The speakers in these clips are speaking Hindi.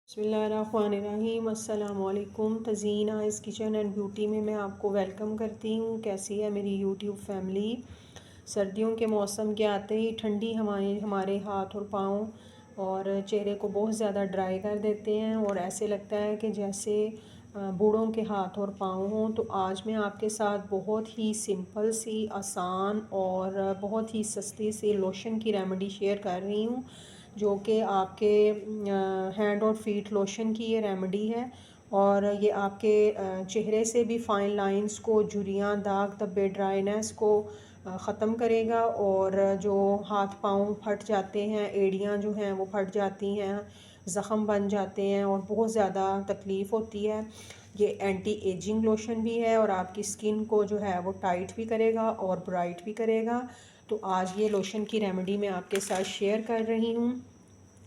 बिस्मिल्लाहिर्रहमानिर्रहीम। अस्सलाम वालेकुम। Tazeen eyes kitchen and beauty में मैं आपको वेलकम करती हूँ। कैसी है मेरी यूट्यूब फैमिली। सर्दियों के मौसम के आते ही ठंडी हमारे हाथ और पाँव और चेहरे को बहुत ज़्यादा ड्राई कर देते हैं और ऐसे लगता है कि जैसे बूढ़ों के हाथ और पाँव हों। तो आज मैं आपके साथ बहुत ही सिंपल सी, आसान और बहुत ही सस्ती सी लोशन की रेमेडी शेयर कर रही हूँ, जो कि आपके हैंड और फीट लोशन की ये रेमेडी है। और ये आपके चेहरे से भी फ़ाइन लाइंस को, झुर्रियाँ, दाग धब्बे, ड्राइनेस को ख़त्म करेगा। और जो हाथ पाँव फट जाते हैं, एड़ियाँ जो हैं वो फट जाती हैं, ज़ख़म बन जाते हैं और बहुत ज़्यादा तकलीफ़ होती है, ये एंटी एजिंग लोशन भी है और आपकी स्किन को जो है वो टाइट भी करेगा और ब्राइट भी करेगा। तो आज ये लोशन की रेमेडी मैं आपके साथ शेयर कर रही हूँ।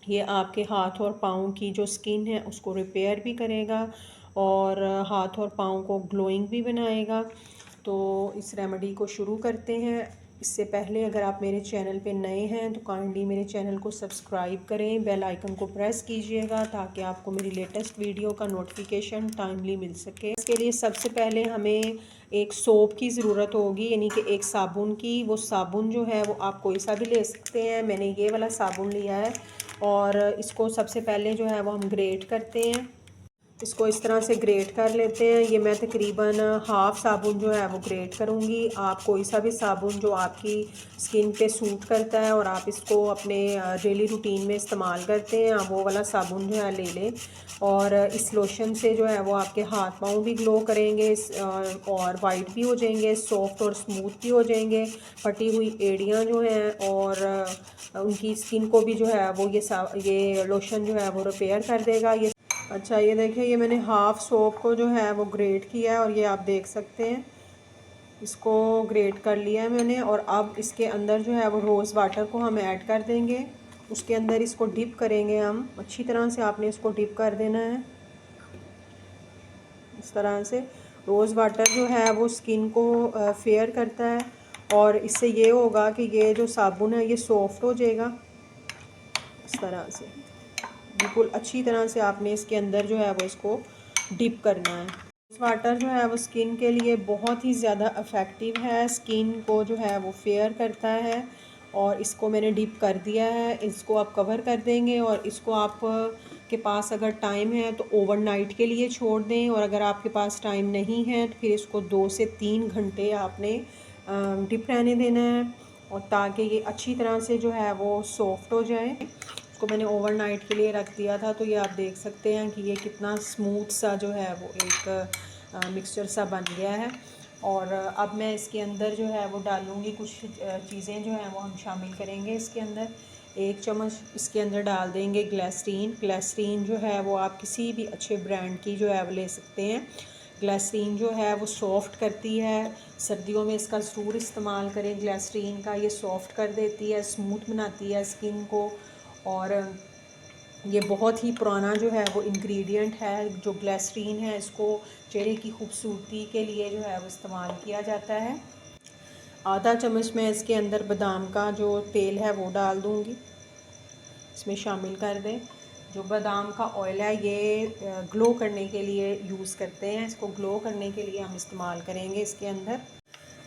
ये आपके हाथ और पाँव की जो स्किन है उसको रिपेयर भी करेगा और हाथ और पाँव को ग्लोइंग भी बनाएगा। तो इस रेमेडी को शुरू करते हैं। इससे पहले अगर आप मेरे चैनल पे नए हैं तो काइंडली मेरे चैनल को सब्सक्राइब करें, बेल आइकन को प्रेस कीजिएगा ताकि आपको मेरी लेटेस्ट वीडियो का नोटिफिकेशन टाइमली मिल सके। इसके लिए सबसे पहले हमें एक सोप की ज़रूरत होगी, यानी कि एक साबुन की। वो साबुन जो है वो आप कोई सा भी ले सकते हैं, मैंने ये वाला साबुन लिया है। और इसको सबसे पहले जो है वो हम ग्रेट करते हैं। इसको इस तरह से ग्रेट कर लेते हैं। ये मैं तकरीबन हाफ़ साबुन जो है वो ग्रेट करूँगी। आप कोई सा भी साबुन जो आपकी स्किन पे सूट करता है और आप इसको अपने डेली रूटीन में इस्तेमाल करते हैं, आप वो वाला साबुन जो है ले लें। और इस लोशन से जो है वो आपके हाथ पाँव भी ग्लो करेंगे और वाइट भी हो जाएंगे, सॉफ्ट और स्मूथ भी हो जाएंगे। फटी हुई एड़ियाँ जो हैं और उनकी स्किन को भी जो है वो ये लोशन जो है वो रिपेयर कर देगा। ये अच्छा, ये देखिए, ये मैंने हाफ़ सोप को जो है वो ग्रेट किया है और ये आप देख सकते हैं, इसको ग्रेट कर लिया है मैंने। और अब इसके अंदर जो है वो रोज़ वाटर को हम ऐड कर देंगे। उसके अंदर इसको डिप करेंगे हम, अच्छी तरह से आपने इसको डिप कर देना है। इस तरह से रोज़ वाटर जो है वो स्किन को फेयर करता है और इससे ये होगा कि ये जो साबुन है ये सॉफ्ट हो जाएगा। इस तरह से बिल्कुल अच्छी तरह से आपने इसके अंदर जो है वो इसको डिप करना है। रोज़ वाटर जो है वो स्किन के लिए बहुत ही ज़्यादा इफ़ेक्टिव है, स्किन को जो है वो फेयर करता है। और इसको मैंने डिप कर दिया है, इसको आप कवर कर देंगे और इसको आप के पास अगर टाइम है तो ओवरनाइट के लिए छोड़ दें। और अगर आपके पास टाइम नहीं है तो फिर इसको 2 से 3 घंटे आपने डिप रहने देना है, और ताकि ये अच्छी तरह से जो है वो सॉफ्ट हो जाए। इसको मैंने ओवरनाइट के लिए रख दिया था। तो ये आप देख सकते हैं कि ये कितना स्मूथ सा जो है वो एक मिक्सचर सा बन गया है। और अब मैं इसके अंदर जो है वो डालूँगी कुछ चीज़ें जो हैं वो हम शामिल करेंगे इसके अंदर। 1 चम्मच इसके अंदर डाल देंगे ग्लिसरीन। ग्लिसरीन जो है वो आप किसी भी अच्छे ब्रांड की जो है वो ले सकते हैं। ग्लिसरीन जो है वो सॉफ़्ट करती है, सर्दियों में इसका ज़रूर इस्तेमाल करें ग्लिसरीन का। ये सॉफ़्ट कर देती है, स्मूथ बनाती है स्किन को। और ये बहुत ही पुराना जो है वो इंग्रेडिएंट है, जो ग्लिसरीन है, इसको चेहरे की खूबसूरती के लिए जो है वो इस्तेमाल किया जाता है। आधा चम्मच मैं इसके अंदर बादाम का जो तेल है वो डाल दूँगी, इसमें शामिल कर दें। जो बादाम का ऑयल है ये ग्लो करने के लिए यूज़ करते हैं, इसको ग्लो करने के लिए हम इस्तेमाल करेंगे इसके अंदर।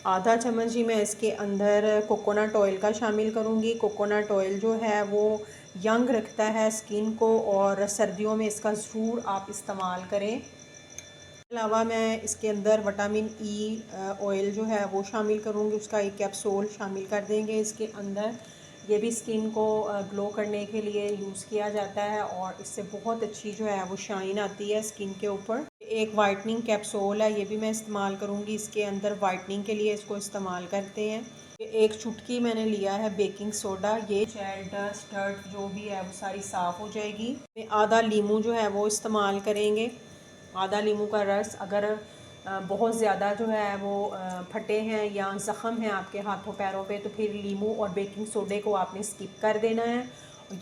आधा चम्मच ही मैं इसके अंदर कोकोनट ऑयल का शामिल करूँगी। कोकोनट ऑयल जो है वो यंग रखता है स्किन को और सर्दियों में इसका ज़रूर आप इस्तेमाल करें। इसके अलावा मैं इसके अंदर विटामिन ई ऑयल जो है वो शामिल करूँगी, उसका एक कैप्सूल शामिल कर देंगे इसके अंदर। ये भी स्किन को ग्लो करने के लिए यूज़ किया जाता है और इससे बहुत अच्छी जो है वो शाइन आती है स्किन के ऊपर। एक वाइटनिंग कैप्सूल है, ये भी मैं इस्तेमाल करूँगी इसके अंदर, वाइटनिंग के लिए इसको इस्तेमाल करते हैं। एक चुटकी मैंने लिया है बेकिंग सोडा, ये जेल डस्ट डर्ट जो भी है वो सारी साफ़ हो जाएगी। आधा लीमू जो है वो इस्तेमाल करेंगे, आधा नींबू का रस। अगर बहुत ज़्यादा जो है वो फटे हैं या ज़ख़म हैं आपके हाथों पैरों पे तो फिर नींबू और बेकिंग सोडे को आपने स्किप कर देना है।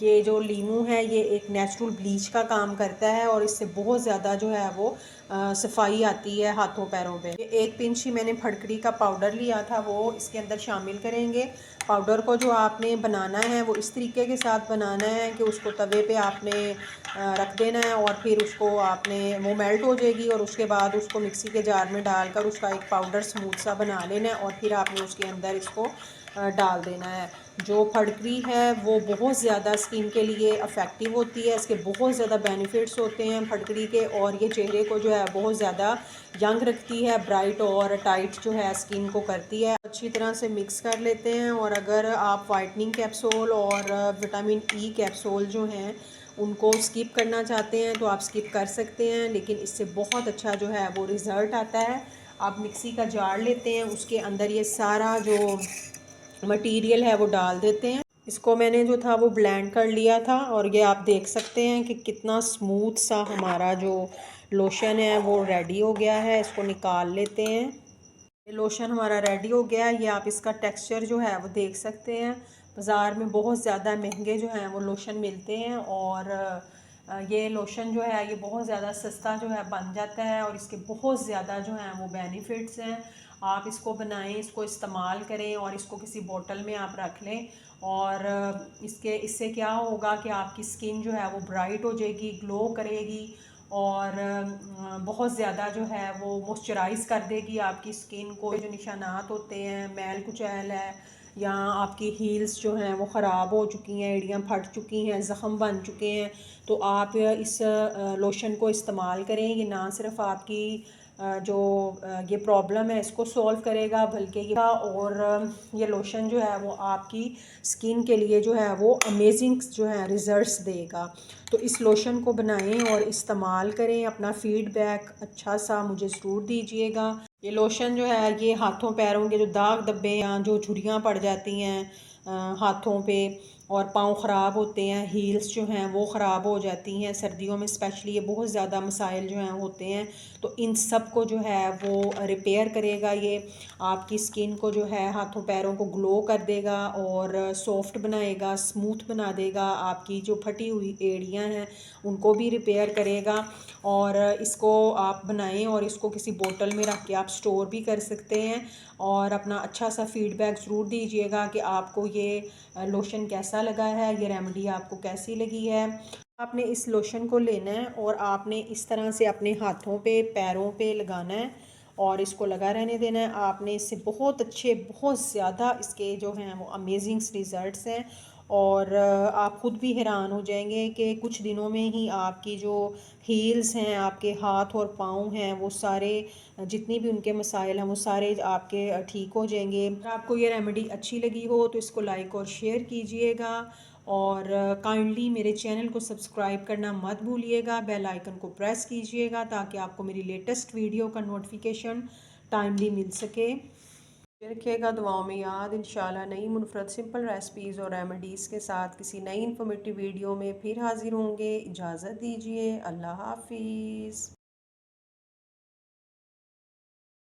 ये जो लीमू है ये एक नेचुरल ब्लीच का काम करता है और इससे बहुत ज़्यादा जो है वो सफाई आती है हाथों पैरों पे। ये एक पिंच ही मैंने फटकरी का पाउडर लिया था, वो इसके अंदर शामिल करेंगे। पाउडर को जो आपने बनाना है वो इस तरीके के साथ बनाना है कि उसको तवे पे आपने रख देना है और फिर उसको आपने वो मेल्ट हो जाएगी और उसके बाद उसको मिक्सी के जार में डालकर उसका एक पाउडर स्मूथ सा बना लेना है और फिर आपने उसके अंदर इसको डाल देना है। जो फटकरी है वो बहुत ज़्यादा स्किन के लिए अफेक्टिव होती है, इसके बहुत ज़्यादा बेनिफिट्स होते हैं फटकरी के, और ये चेहरे को जो है बहुत ज़्यादा यंग रखती है, ब्राइट और टाइट जो है स्किन को करती है। अच्छी तरह से मिक्स कर लेते हैं। और अगर आप वाइटनिंग कैप्सूल और विटामिन ई कैप्सूल जो हैं उनको स्किप करना चाहते हैं तो आप स्किप कर सकते हैं, लेकिन इससे बहुत अच्छा जो है वो रिज़ल्ट आता है। आप मिक्सी का जार लेते हैं, उसके अंदर ये सारा जो मटेरियल है वो डाल देते हैं। इसको मैंने जो था वो ब्लेंड कर लिया था और ये आप देख सकते हैं कि कितना स्मूथ सा हमारा जो लोशन है वो रेडी हो गया है। इसको निकाल लेते हैं। ये लोशन हमारा रेडी हो गया है। ये आप इसका टेक्सचर जो है वो देख सकते हैं। बाज़ार में बहुत ज़्यादा महंगे जो हैं वो लोशन मिलते हैं और ये लोशन जो है ये बहुत ज़्यादा सस्ता जो है बन जाता है और इसके बहुत ज़्यादा जो हैं वो बेनिफिट्स हैं। आप इसको बनाएं, इसको इस्तेमाल करें और इसको किसी बोतल में आप रख लें और इससे क्या होगा कि आपकी स्किन जो है वो ब्राइट हो जाएगी, ग्लो करेगी और बहुत ज़्यादा जो है वो मॉइस्चराइज़ कर देगी आपकी स्किन को। जो निशानात होते हैं, मैल कुचैल है या आपकी हील्स जो हैं वो ख़राब हो चुकी हैं, एड़ियाँ फट चुकी हैं, ज़ख़म बन चुके हैं, तो आप इस लोशन को इस्तेमाल करें। ये ना सिर्फ आपकी जो ये प्रॉब्लम है इसको सॉल्व करेगा, बल्कि ये लोशन जो है वो आपकी स्किन के लिए जो है वो अमेजिंग जो है रिज़ल्ट्स देगा। तो इस लोशन को बनाएं और इस्तेमाल करें। अपना फ़ीडबैक अच्छा सा मुझे ज़रूर दीजिएगा। ये लोशन जो है ये हाथों पैरों के जो दाग धब्बे या जो झुर्रियाँ पड़ जाती हैं हाथों पे और पाँव ख़राब होते हैं, हील्स जो हैं वो ख़राब हो जाती हैं, सर्दियों में स्पेशली ये बहुत ज़्यादा मसाइल जो हैं होते हैं, तो इन सब को जो है वो रिपेयर करेगा। ये आपकी स्किन को जो है हाथों पैरों को ग्लो कर देगा और सॉफ्ट बनाएगा, स्मूथ बना देगा। आपकी जो फटी हुई एड़ियाँ हैं उनको भी रिपेयर करेगा। और इसको आप बनाएं और इसको किसी बोतल में रख के आप स्टोर भी कर सकते हैं और अपना अच्छा सा फ़ीडबैक ज़रूर दीजिएगा कि आपको ये लोशन कैसा लगा है, ये रेमेडी आपको कैसी लगी है। आपने इस लोशन को लेना है और आपने इस तरह से अपने हाथों पे, पैरों पे लगाना है और इसको लगा रहने देना है। आपने इससे बहुत अच्छे, बहुत ज़्यादा इसके जो हैं वो अमेजिंग रिज़ल्ट्स हैं और आप ख़ुद भी हैरान हो जाएंगे कि कुछ दिनों में ही आपकी जो हील्स हैं, आपके हाथ और पाँव हैं, वो सारे जितनी भी उनके मसाइल हैं वो सारे आपके ठीक हो जाएंगे। अगर आपको ये रेमेडी अच्छी लगी हो तो इसको लाइक और शेयर कीजिएगा और काइंडली मेरे चैनल को सब्सक्राइब करना मत भूलिएगा। बेल आइकन को प्रेस कीजिएगा ताकि आपको मेरी लेटेस्ट वीडियो का नोटिफिकेशन टाइमली मिल सके। रखिएगा दुआओं में याद। इंशाल्लाह नई मुनफरद सिंपल रेसिपीज़ और रेमेडीज़ के साथ किसी नई इन्फॉर्मेटिव वीडियो में फिर हाजिर होंगे। इजाज़त दीजिए। अल्लाह हाफिज़।